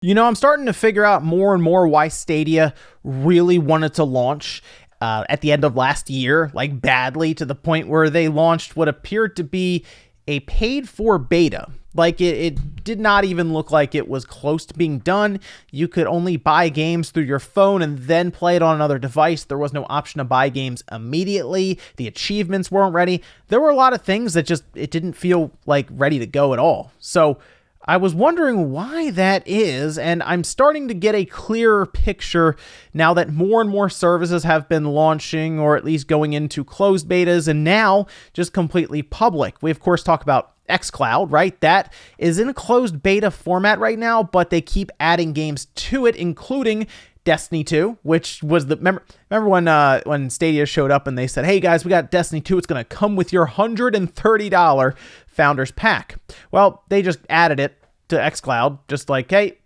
I'm starting to figure out more and more why Stadia really wanted to launch at the end of last year, like badly, to the point where they launched what appeared to be a paid for beta. Like it did not even look like it was close to being done. You could only buy games through your phone and then play it on another device. There was no option to buy games immediately. The achievements weren't ready. There were a lot of things that it didn't feel like ready to go at all. So I was wondering why that is, and I'm starting to get a clearer picture now that more and more services have been launching, or at least going into closed betas, and now just completely public. We, of course, talk about xCloud, right? That is in a closed beta format right now, but they keep adding games to it, including Destiny 2, which was remember when Stadia showed up and they said, hey guys, we got Destiny 2, it's going to come with your $130 Founders Pack. Well, they just added it to xCloud, just like, hey,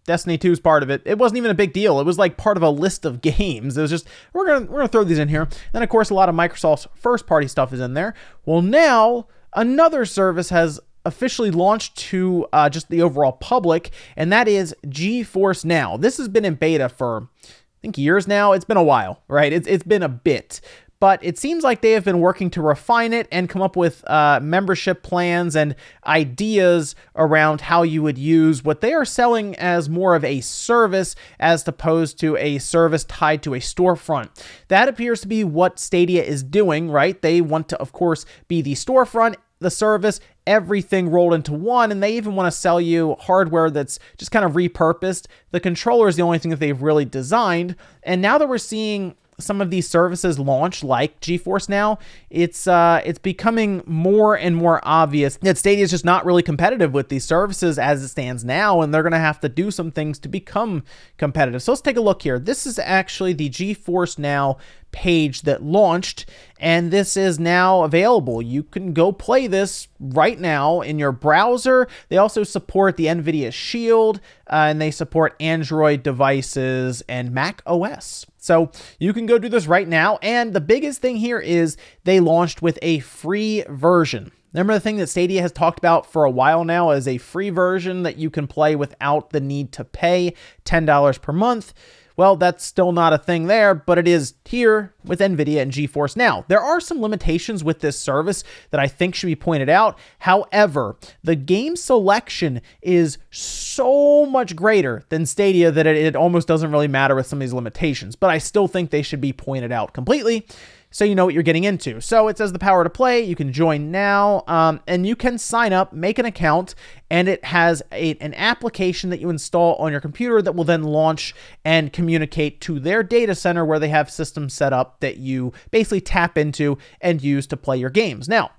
Destiny 2 is part of it. It wasn't even a big deal. It was like part of a list of games. It was just, we're gonna throw these in here. And of course, a lot of Microsoft's first party stuff is in there. Well, now another service has officially launched to just the overall public, and that is GeForce Now. This has been in beta for, I think, years now. It's been a while, right? It's been a bit. But it seems like they have been working to refine it and come up with membership plans and ideas around how you would use what they are selling as more of a service as opposed to a service tied to a storefront. That appears to be what Stadia is doing, right? They want to, of course, be the storefront, the service, everything rolled into one, and they even want to sell you hardware that's just kind of repurposed. The controller is the only thing that they've really designed, and now that we're seeing some of these services launch, like GeForce Now, it's becoming more and more obvious that Stadia is just not really competitive with these services as it stands now, and they're going to have to do some things to become competitive. So let's take a look here. This is actually the GeForce Now page that launched, and this is now available. You can go play this right now in your browser. They also support the Nvidia Shield, and they support Android devices and Mac OS. So you can go do this right now. And the biggest thing here is they launched with a free version. Remember, the thing that Stadia has talked about for a while now is a free version that you can play without the need to pay $10 per month. Well, that's still not a thing there, but it is here with Nvidia and GeForce Now. There are some limitations with this service that I think should be pointed out. However, the game selection is so much greater than Stadia that it almost doesn't really matter with some of these limitations, but I still think they should be pointed out completely, so you know what you're getting into. So it says the power to play. You can join now, and you can sign up, make an account, and it has an application that you install on your computer that will then launch and communicate to their data center, where they have systems set up that you basically tap into and use to play your games. Now,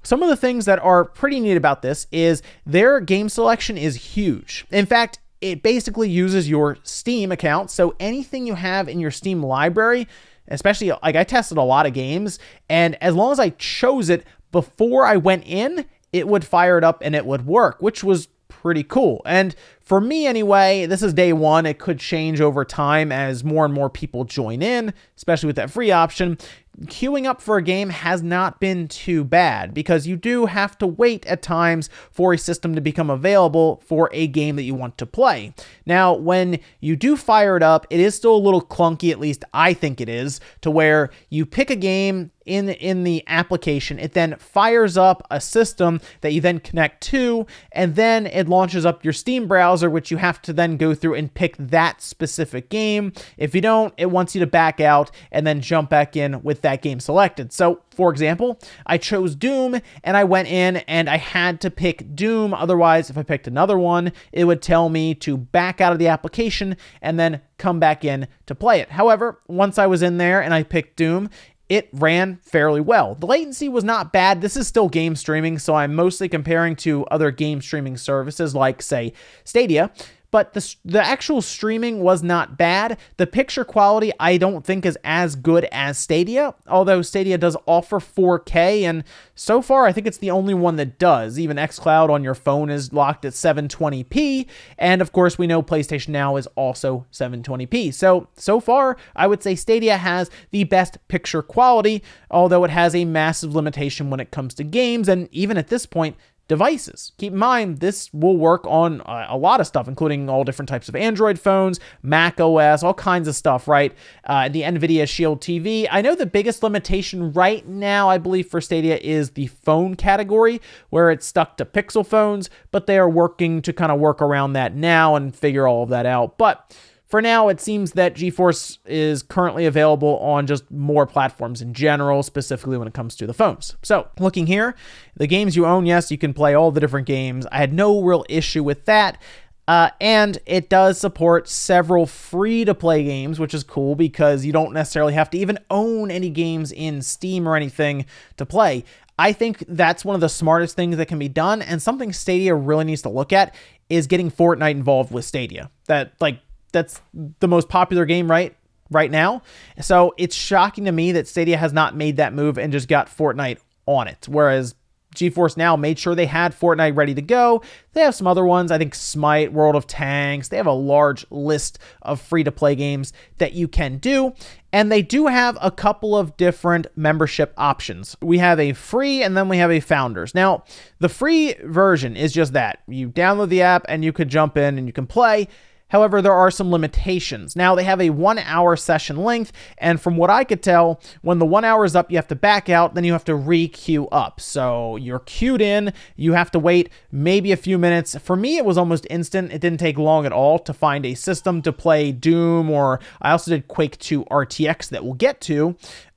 some of the things that are pretty neat about this is their game selection is huge. In fact, it basically uses your Steam account. So anything you have in your Steam library, especially, like, I tested a lot of games, and as long as I chose it before I went in, it would fire it up and it would work, which was pretty cool. And for me anyway, this is day one. It could change over time as more and more people join in, especially with that free option. Queuing up for a game has not been too bad, because you do have to wait at times for a system to become available for a game that you want to play. Now, when you do fire it up, it is still a little clunky, at least I think it is, to where you pick a game in the application, it then fires up a system that you then connect to, and then it launches up your Steam browser, which you have to then go through and pick that specific game. If you don't, it wants you to back out and then jump back in with that game selected. So, for example, I chose Doom, and I went in and I had to pick Doom. Otherwise, if I picked another one, it would tell me to back out of the application and then come back in to play it. However, once I was in there and I picked Doom, it ran fairly well. The latency was not bad. This is still game streaming, so I'm mostly comparing to other game streaming services like, say, Stadia. But the actual streaming was not bad. The picture quality I don't think is as good as Stadia, although Stadia does offer 4K, and so far I think it's the only one that does. Even xCloud on your phone is locked at 720p, and of course we know PlayStation Now is also 720p. So far I would say Stadia has the best picture quality, although it has a massive limitation when it comes to games, and even at this point, devices. Keep in mind, this will work on a lot of stuff, including all different types of Android phones, Mac OS, all kinds of stuff, right? The Nvidia Shield TV. I know the biggest limitation right now, I believe, for Stadia is the phone category, where it's stuck to Pixel phones, but they are working to kind of work around that now and figure all of that out. But for now, it seems that GeForce is currently available on just more platforms in general, specifically when it comes to the phones. So looking here, the games you own, yes, you can play all the different games. I had no real issue with that. And it does support several free-to-play games, which is cool because you don't necessarily have to even own any games in Steam or anything to play. I think that's one of the smartest things that can be done, and something Stadia really needs to look at is getting Fortnite involved with Stadia. That's the most popular game right now. So it's shocking to me that Stadia has not made that move and just got Fortnite on it. Whereas GeForce Now made sure they had Fortnite ready to go. They have some other ones. I think Smite, World of Tanks. They have a large list of free-to-play games that you can do. And they do have a couple of different membership options. We have a free and then we have a Founders. Now, the free version is just that. You download the app and you could jump in and you can play. However, there are some limitations. Now, they have a 1-hour session length, and from what I could tell, when the 1 hour is up, you have to back out, then you have to re-queue up. So you're queued in, you have to wait maybe a few minutes. For me, it was almost instant. It didn't take long at all to find a system to play Doom, or I also did Quake 2 RTX that we'll get to.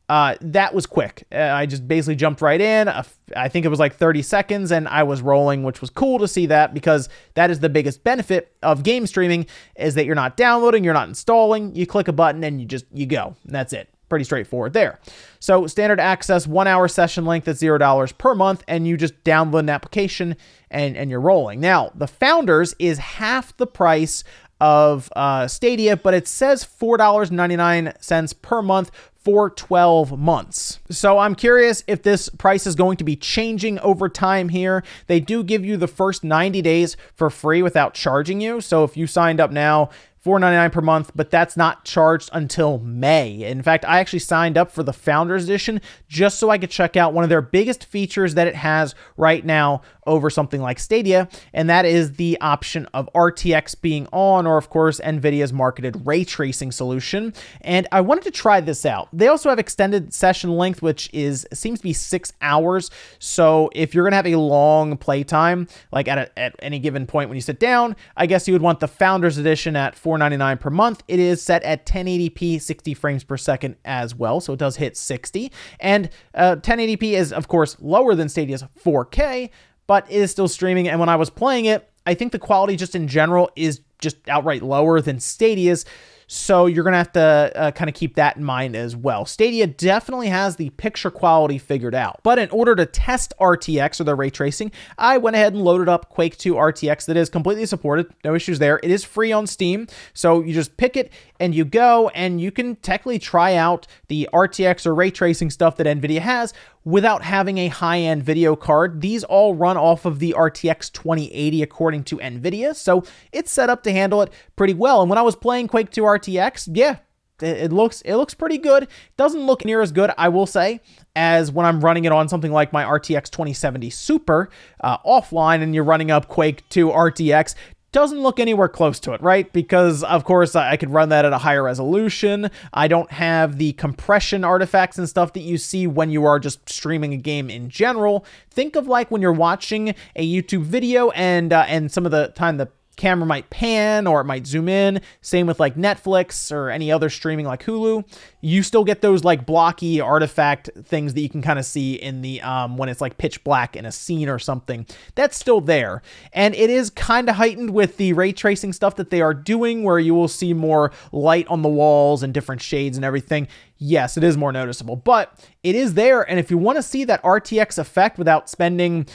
That was quick. I just basically jumped right in. I think it was like 30 seconds and I was rolling, which was cool to see that because that is the biggest benefit of game streaming is that you're not downloading, you're not installing. You click a button and you go. And that's it. Pretty straightforward there. So standard access, 1 hour session length at $0 per month, and you just download an application and you're rolling. Now, the Founders is half the price of Stadia, but it says $4.99 per month for 12 months. So I'm curious if this price is going to be changing over time here. They do give you the first 90 days for free without charging you. So if you signed up now, $4.99 per month, but that's not charged until May. In fact, I actually signed up for the Founders Edition just so I could check out one of their biggest features that it has right now over something like Stadia, and that is the option of RTX being on, or of course, Nvidia's marketed ray tracing solution. And I wanted to try this out. They also have extended session length, which seems to be 6 hours. So if you're gonna have a long playtime, like at any given point when you sit down, I guess you would want the Founders Edition at $4.99 per month. It is set at 1080p, 60 frames per second as well, so it does hit 60. And 1080p is, of course, lower than Stadia's 4K, but it is still streaming. And when I was playing it, I think the quality just in general is just outright lower than Stadia's. So you're going to have to kind of keep that in mind as well. Stadia definitely has the picture quality figured out. But in order to test RTX or the ray tracing, I went ahead and loaded up Quake 2 RTX that is completely supported. No issues there. It is free on Steam. So you just pick it and you go, and you can technically try out the RTX or ray tracing stuff that Nvidia has without having a high-end video card. These all run off of the RTX 2080 according to Nvidia, so it's set up to handle it pretty well. And when I was playing Quake 2 RTX, yeah, it looks pretty good. Doesn't look near as good, I will say, as when I'm running it on something like my RTX 2070 Super offline, and you're running up Quake 2 RTX. Doesn't look anywhere close to it, right? Because, of course, I could run that at a higher resolution. I don't have the compression artifacts and stuff that you see when you are just streaming a game in general. Think of like when you're watching a YouTube video and some of the time the camera might pan or it might zoom in. Same with like Netflix or any other streaming like Hulu. You still get those like blocky artifact things that you can kind of see in the when it's like pitch black in a scene or something. That's still there. And it is kind of heightened with the ray tracing stuff that they are doing, where you will see more light on the walls and different shades and everything. Yes, it is more noticeable, but it is there. And if you want to see that RTX effect without spending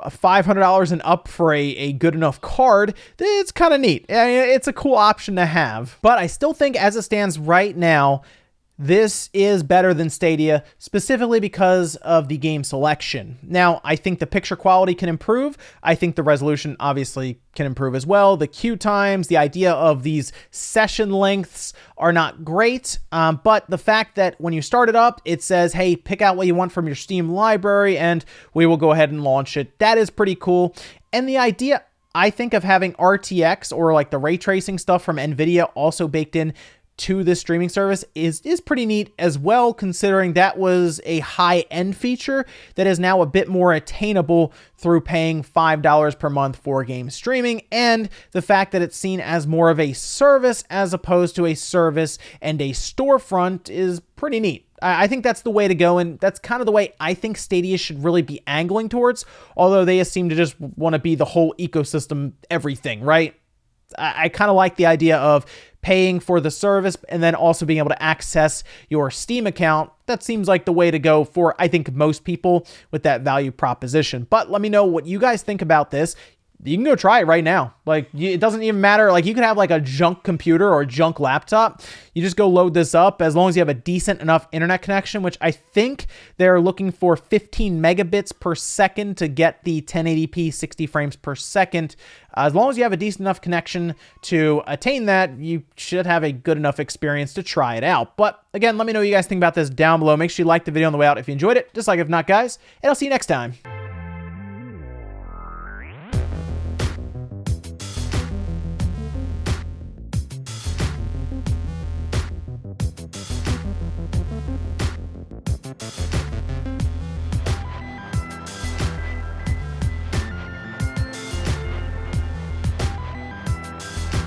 $500 and up for a good enough card, it's kind of neat. It's a cool option to have. But I still think as it stands right now, This is better than Stadia, specifically because of the game selection. Now, I think the picture quality can improve. I think the resolution obviously can improve as well. The queue times, the idea of these session lengths are not great. But the fact that when you start it up, it says, hey, pick out what you want from your Steam library, and we will go ahead and launch it. That is pretty cool. And the idea, I think, of having RTX or like the ray tracing stuff from Nvidia also baked in to this streaming service is pretty neat as well, considering that was a high-end feature that is now a bit more attainable through paying $5 per month for game streaming, and the fact that it's seen as more of a service as opposed to a service and a storefront is pretty neat. I think that's the way to go, and that's kind of the way I think Stadia should really be angling towards, although they seem to just want to be the whole ecosystem, everything, right? I kind of like the idea of paying for the service and then also being able to access your Steam account. That seems like the way to go for, I think, most people with that value proposition. But let me know what you guys think about this. You can go try it right now. Like, it doesn't even matter. Like, you could have like a junk computer or a junk laptop. You just go load this up as long as you have a decent enough internet connection, which I think they're looking for 15 megabits per second to get the 1080p 60 frames per second. As long as you have a decent enough connection to attain that, you should have a good enough experience to try it out. But again, let me know what you guys think about this down below. Make sure you like the video on the way out if you enjoyed it. Just like if not, guys, and I'll see you next time.